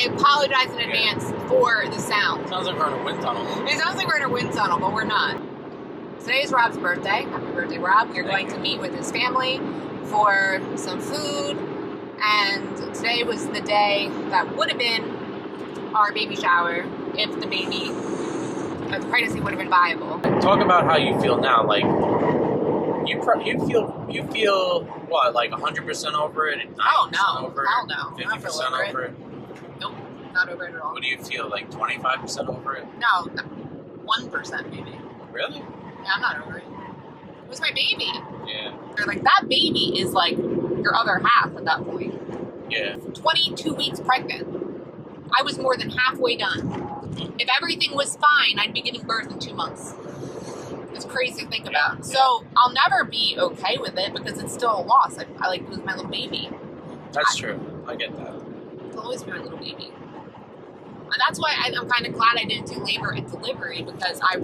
apologize in advance for the sound. Sounds like we're in a wind tunnel. It sounds like we're in a wind tunnel, but we're not. Today is Rob's birthday. Happy birthday, Rob. We're going to meet with his family for some food. And today was the day that would have been our baby shower if the pregnancy would have been viable. Talk about how you feel now. Like, you feel what, like 100% over it? Oh, no. Over Hell it, no. 50% over it? Nope. Not over it at all. What do you feel, like 25% over it? No, 1% maybe. Really? Yeah, I'm not over it. It was my baby. Yeah. They're like, that baby is like your other half at that point. Yeah. 22 weeks pregnant. I was more than halfway done. If everything was fine, I'd be giving birth in 2 months. It's crazy to think about. So I'll never be okay with it because it's still a loss. I like lose my little baby. That's true. I get that. It'll always be my little baby. And that's why I'm kind of glad I didn't do labor and delivery because I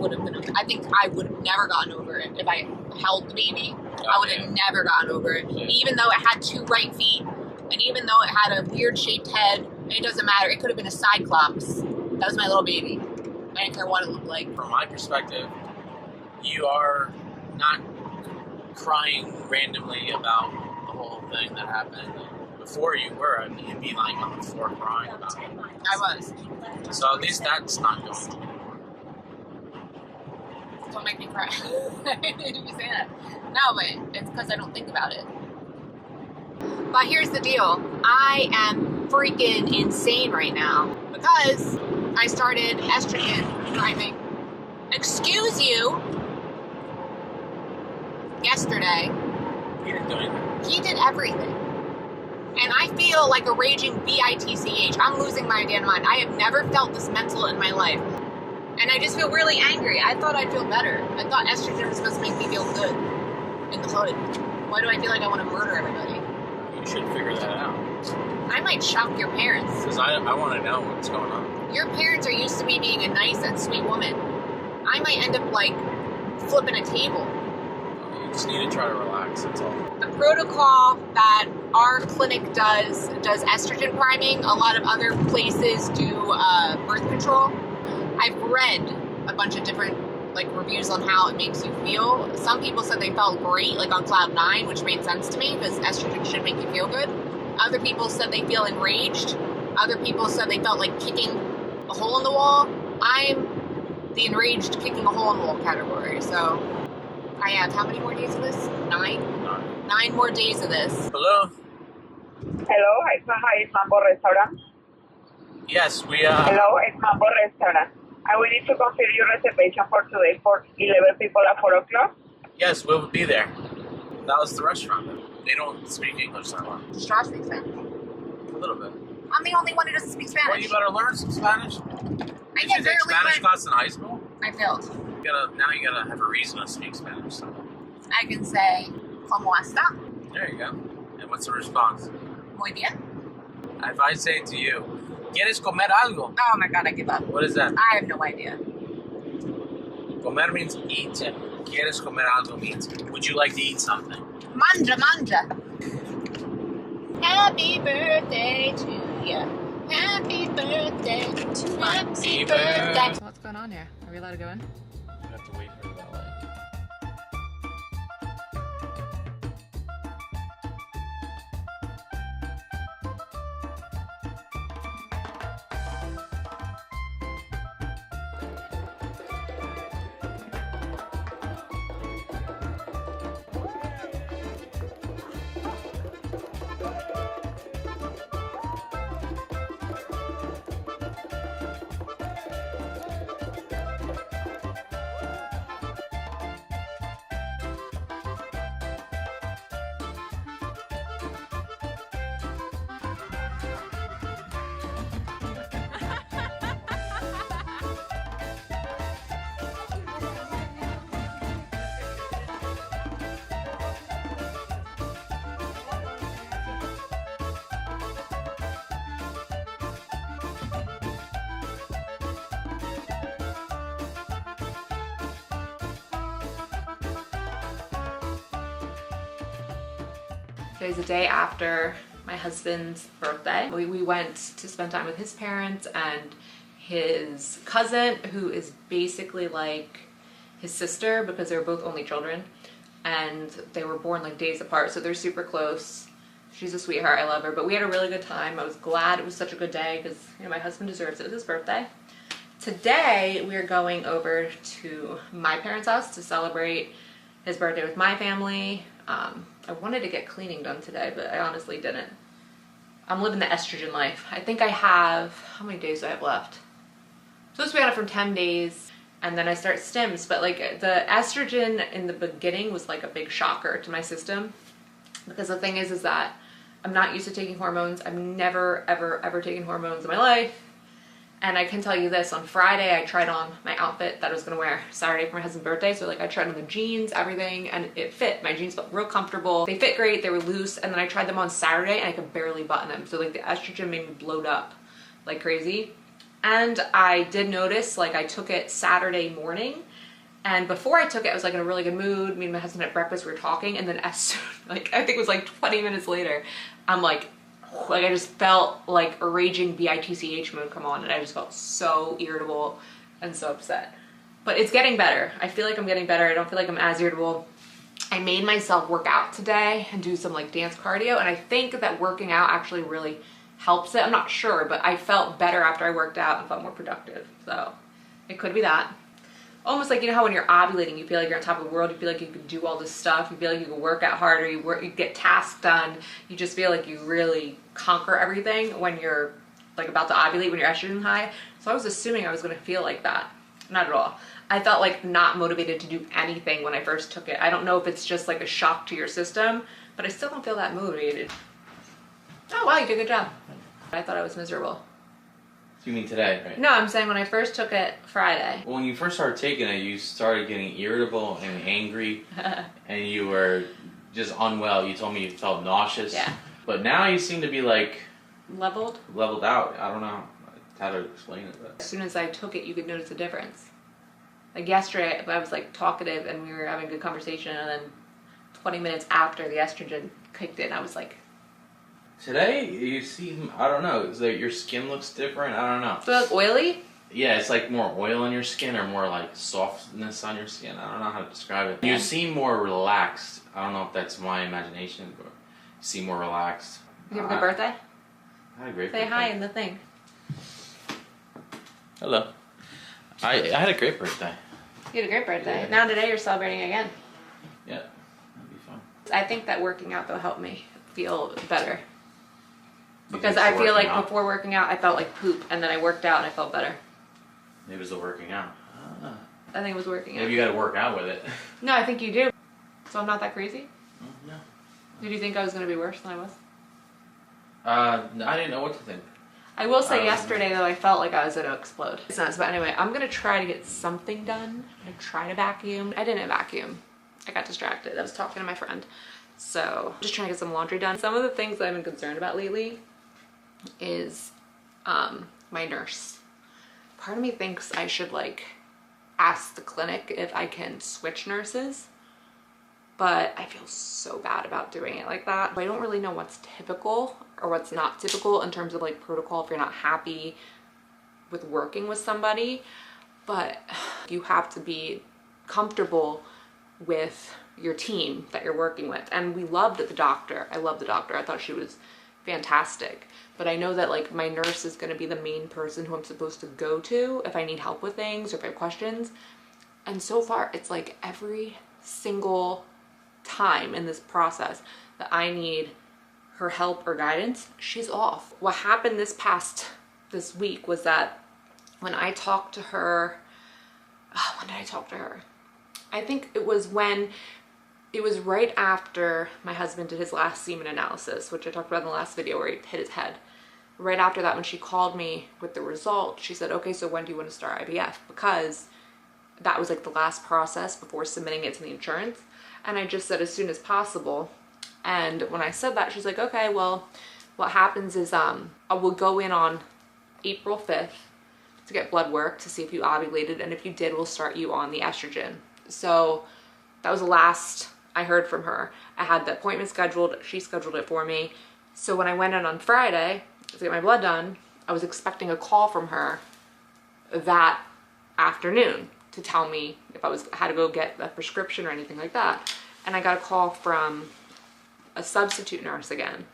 think I would have never gotten over it if I held the baby. I would have never gotten over it. Yeah. Even though it had 2 right feet and even though it had a weird shaped head, it doesn't matter. It could have been a cyclops. That was my little baby. I didn't care what it looked like. From my perspective, you are not crying randomly about the whole thing that happened. Before you were, I mean, you'd be like on the floor crying about it. I was. So at least that's not going on anymore. Don't make me cry. Did you say that? No, but it's because I don't think about it. But here's the deal. I am freaking insane right now because I started estrogen priming. Excuse you. Yesterday. He didn't do anything. He did everything. And I feel like a raging bitch. I'm losing my damn mind. I have never felt this mental in my life. And I just feel really angry. I thought I'd feel better. I thought estrogen was supposed to make me feel good in the hood. Why do I feel like I want to murder everybody? You should figure that out. I might shock your parents. Because I want to know what's going on. Your parents are used to me being a nice and sweet woman. I might end up like flipping a table. You just need to try to relax, that's all. The protocol that our clinic does estrogen priming. A lot of other places do birth control. I've read a bunch of different reviews on how it makes you feel. Some people said they felt great, like on cloud 9, which made sense to me because estrogen should make you feel good. Other people said they feel enraged. Other people said they felt like kicking a hole in the wall. I'm the enraged kicking a hole in the wall category. So I have how many more days of this? 9? 9 more days of this. Hello? Hello, it's Mambo Restaurant. Yes, we Hello, it's Mambo Restaurant. I will need to confirm your reservation for today for 11 people at 4 o'clock. Yes, we'll be there. That was the restaurant. They don't speak English that well. Estrace speaks Spanish. A little bit. I'm the only one who doesn't speak Spanish. Well, you better learn some Spanish. I Did you get take barely Spanish class in high school? I failed. Now you gotta have a reason to speak Spanish. So. I can say, ¿Cómo está? There you go. And what's the response? Muy bien. If I say to you, ¿Quieres comer algo? Oh my god, I give up. What is that? I have no idea. Comer means eat, and ¿Quieres comer algo means would you like to eat something? Manja, manja. Happy birthday to you. Happy birthday to you. Happy birthday. So what's going on here? Are we allowed to go in? You have to wait for the valet. Today's the day after my my husband's birthday. We went to spend time with his parents and his cousin, who is basically like his sister because they were both only children and they were born like days apart, so they're super close. She's a sweetheart, I love her. But we had a really good time. I was glad it was such a good day because, you know, my husband deserves it. It was his birthday. Today we're going over to my parents' house to celebrate his birthday with my family. I wanted to get cleaning done today, but I honestly didn't. I'm living the estrogen life. I think I have, how many days do I have left? I'm supposed to be on it for 10 days, and then I start stims, but like the estrogen in the beginning was like a big shocker to my system, because the thing is that I'm not used to taking hormones. I've never, ever taken hormones in my life. And I can tell you this, on Friday I tried on my outfit that I was gonna wear Saturday for my husband's birthday. So like I tried on the jeans, everything, and it fit. My jeans felt real comfortable. They fit great, they were loose, and then I tried them on Saturday and I could barely button them. So like the estrogen made me bloat up like crazy. And I did notice, like I took it Saturday morning, and before I took it, I was like in a really good mood. Me and my husband at breakfast, we were talking, and then as soon, like I think it was like 20 minutes later, I'm like I just felt like a raging BITCH mode come on, and I just felt so irritable and so upset. But it's getting better. I feel like I'm getting better. I don't feel like I'm as irritable. I made myself work out today and do some like dance cardio, and I think that working out actually really helps it. I'm not sure, but I felt better after I worked out and felt more productive. So it could be that. Almost like, you know how when you're ovulating, you feel like you're on top of the world, you feel like you can do all this stuff, you feel like you can work out harder, you get tasks done, you just feel like you really conquer everything when you're like about to ovulate, when you're estrogen high. So I was assuming I was gonna feel like that. Not at all. I felt like not motivated to do anything when I first took it. I don't know if it's just like a shock to your system, but I still don't feel that motivated. Oh wow, you did a good job. I thought I was miserable. You mean today, right? No, I'm saying when I first took it Friday. Well, when you first started taking it, you started getting irritable and angry, and you were just unwell. You told me you felt nauseous. Yeah. But now you seem to be like Leveled out. I don't know how to explain it. But as soon as I took it, you could notice a difference. Like yesterday, I was like talkative and we were having a good conversation, and then 20 minutes after the estrogen kicked in, I was like, today, you seem, I don't know, it's like your skin looks different, I don't know. feel like oily? Yeah, it's like more oil on your skin or more like softness on your skin. I don't know how to describe it. You seem more relaxed. I don't know if that's my imagination, but you seem more relaxed. You have a good birthday? I had a great Say birthday. hi in the thing. Hello. I had a great birthday. You had a great birthday. Yeah. Now today you're celebrating again. Yeah, that'd be fun. I think that working out though helped me feel better. You Because think I it's feel like working out? before working out I felt like poop, and then I worked out and I felt better. Maybe it's the working out. I think it was working out. Maybe you got to work out with it. No, I think you do. So I'm not that crazy? No. Did you think I was going to be worse than I was? I didn't know what to think. I will say yesterday though I felt like I was going to explode. It's nuts, but anyway, I'm going to try to get something done. I'm going to try to vacuum. I didn't vacuum. I got distracted. I was talking to my friend. So just trying to get some laundry done. Some of the things that I've been concerned about lately is my nurse. Part of me thinks I should like ask the clinic if I can switch nurses, but I feel so bad about doing it like that. I don't really know what's typical or what's not typical in terms of like protocol if you're not happy with working with somebody, but you have to be comfortable with your team that you're working with. And we loved the doctor. I love the doctor. I thought she was fantastic. But I know that like my nurse is going to be the main person who I'm supposed to go to if I need help with things or if I have questions. And so far it's like every single time in this process that I need her help or guidance, she's off. What happened this week was that when I talked to her, when did I talk to her? I think it was right after my husband did his last semen analysis, which I talked about in the last video where he hit his head. Right after that, when she called me with the result, she said, okay, so when do you want to start IVF? Because that was like the last process before submitting it to the insurance. And I just said as soon as possible. And when I said that, she's like, okay, well, what happens is I will go in on April 5th to get blood work to see if you ovulated. And if you did, we'll start you on the estrogen. So that was the last I heard from her. I had the appointment scheduled. She scheduled it for me. So when I went in on Friday to get my blood done, I was expecting a call from her that afternoon to tell me if I had to go get a prescription or anything like that. And I got a call from a substitute nurse again.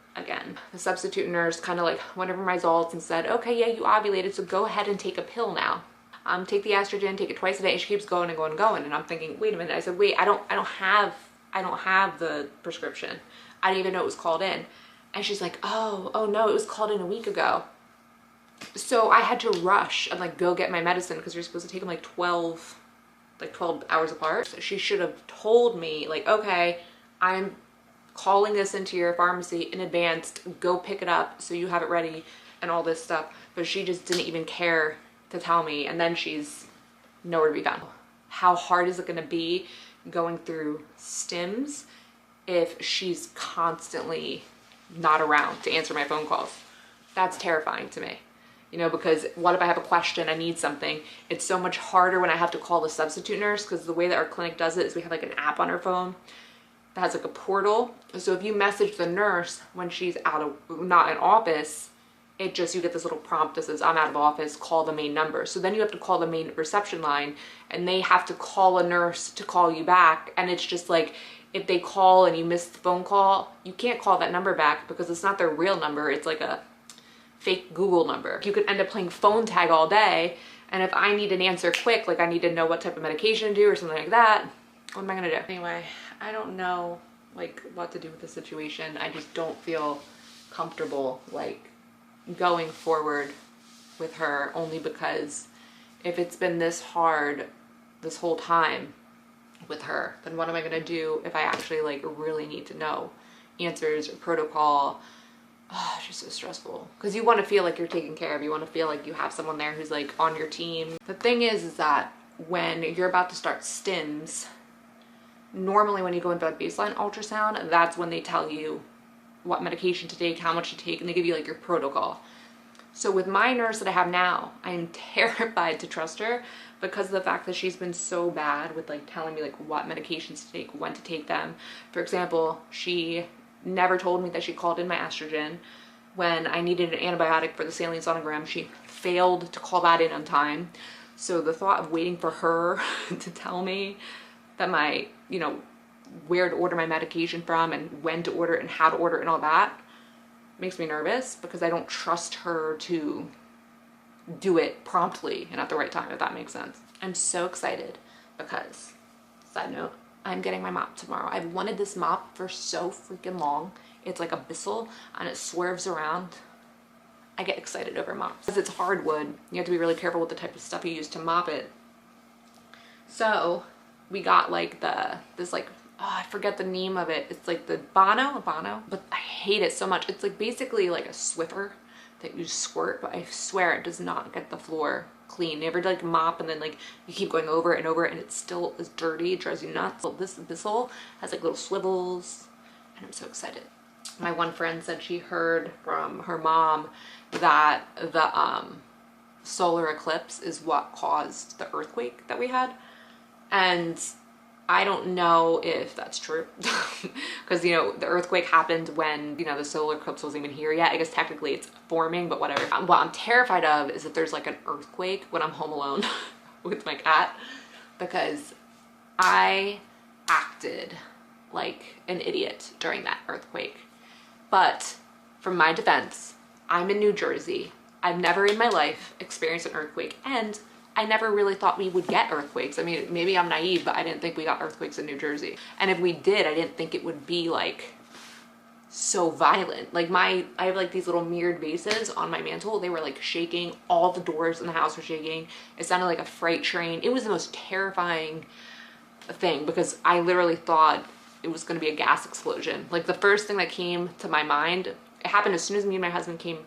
The substitute nurse kind of like went over my results and said, okay, yeah, you ovulated, so go ahead and take a pill now. Take the estrogen, take it twice a day. And she keeps going and going and going. And I'm thinking, wait a minute. I said, wait, I don't have the prescription. I didn't even know it was called in. And she's like, oh no, it was called in a week ago. So I had to rush and like go get my medicine because you're supposed to take them like 12 hours apart. So she should have told me like, okay, I'm calling this into your pharmacy in advance, go pick it up so you have it ready and all this stuff. But she just didn't even care to tell me, and then she's nowhere to be found. How hard is it gonna be going through stims if she's constantly not around to answer my phone calls? That's terrifying to me. You know, because what if I have a question, I need something? It's so much harder when I have to call the substitute nurse, because the way that our clinic does it is we have like an app on our phone that has like a portal. So if you message the nurse when she's not in office, you get this little prompt that says, I'm out of office, call the main number. So then you have to call the main reception line, and they have to call a nurse to call you back. And it's just like, if they call and you miss the phone call, you can't call that number back because it's not their real number. It's like a fake Google number. You could end up playing phone tag all day. And if I need an answer quick, like I need to know what type of medication to do or something like that, what am I gonna do? Anyway, I don't know like what to do with the situation. I just don't feel comfortable like going forward with her, only because if it's been this hard this whole time with her, then what am I gonna do if I actually like really need to know answers or protocol? Oh, it's just so stressful because you want to feel like you're taken care of. You want to feel like you have someone there who's like on your team. The thing is that when you're about to start stims, normally when you go into a baseline ultrasound, that's when they tell you what medication to take, how much to take, and they give you like your protocol. So with my nurse that I have now, I am terrified to trust her because of the fact that she's been so bad with like telling me like what medications to take, when to take them. For example, she never told me that she called in my estrogen when I needed an antibiotic for the saline sonogram. She failed to call that in on time. So the thought of waiting for her to tell me that my, you know, where to order my medication from and when to order it and how to order it and all that makes me nervous because I don't trust her to do it promptly and at the right time, if that makes sense. I'm so excited because, side note, I'm getting my mop tomorrow. I've wanted this mop for so freaking long. It's like a Bissell and it swerves around. I get excited over mops. Because it's hardwood, you have to be really careful with the type of stuff you use to mop it. So we got like this like, oh, I forget the name of it. It's like the Bono, but I hate it so much. It's like basically like a Swiffer that you squirt, but I swear it does not get the floor clean. You ever like mop and then like you keep going over it and over it and it still is dirty, it drives you nuts. So this Bissell has like little swivels and I'm so excited. My one friend said she heard from her mom that the solar eclipse is what caused the earthquake that we had. And I don't know if that's true because, you know, the earthquake happened when, you know, the solar eclipse wasn't even here yet. I guess technically it's forming, but whatever. What I'm terrified of is that there's like an earthquake when I'm home alone with my cat, because I acted like an idiot during that earthquake. But from my defense, I'm in New Jersey. I've never in my life experienced an earthquake, and I never really thought we would get earthquakes. I mean, maybe I'm naive, but I didn't think we got earthquakes in New Jersey. And if we did, I didn't think it would be like so violent. Like I have like these little mirrored vases on my mantle. They were like shaking. All the doors in the house were shaking. It sounded like a freight train. It was the most terrifying thing because I literally thought it was going to be a gas explosion. Like the first thing that came to my mind, it happened as soon as me and my husband came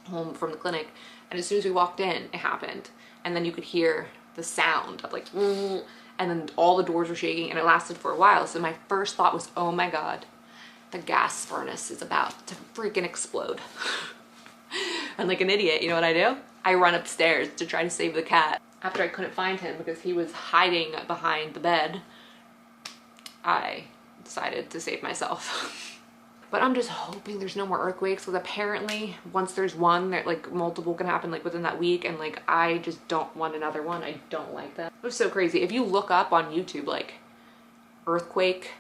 home from the clinic. And as soon as we walked in, it happened. And then you could hear the sound of like, and then all the doors were shaking and it lasted for a while. So my first thought was, oh my God, the gas furnace is about to freaking explode. And like an idiot, you know what I do? I run upstairs to try to save the cat. After I couldn't find him because he was hiding behind the bed, I decided to save myself. But I'm just hoping there's no more earthquakes, because apparently once there's one, that like multiple can happen like within that week, and like I just don't want another one. I don't like that. It was so crazy. If you look up on YouTube like earthquake,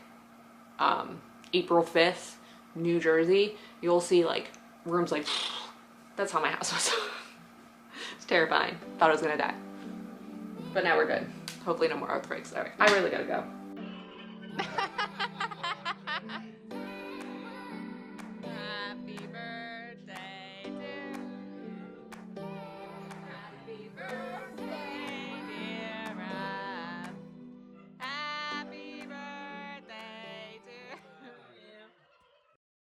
April 5th, New Jersey, you'll see like rooms like, that's how my house was. It's terrifying. Thought I was gonna die. But now we're good. Hopefully no more earthquakes. All right, I really gotta go. Happy birthday to you. Happy birthday.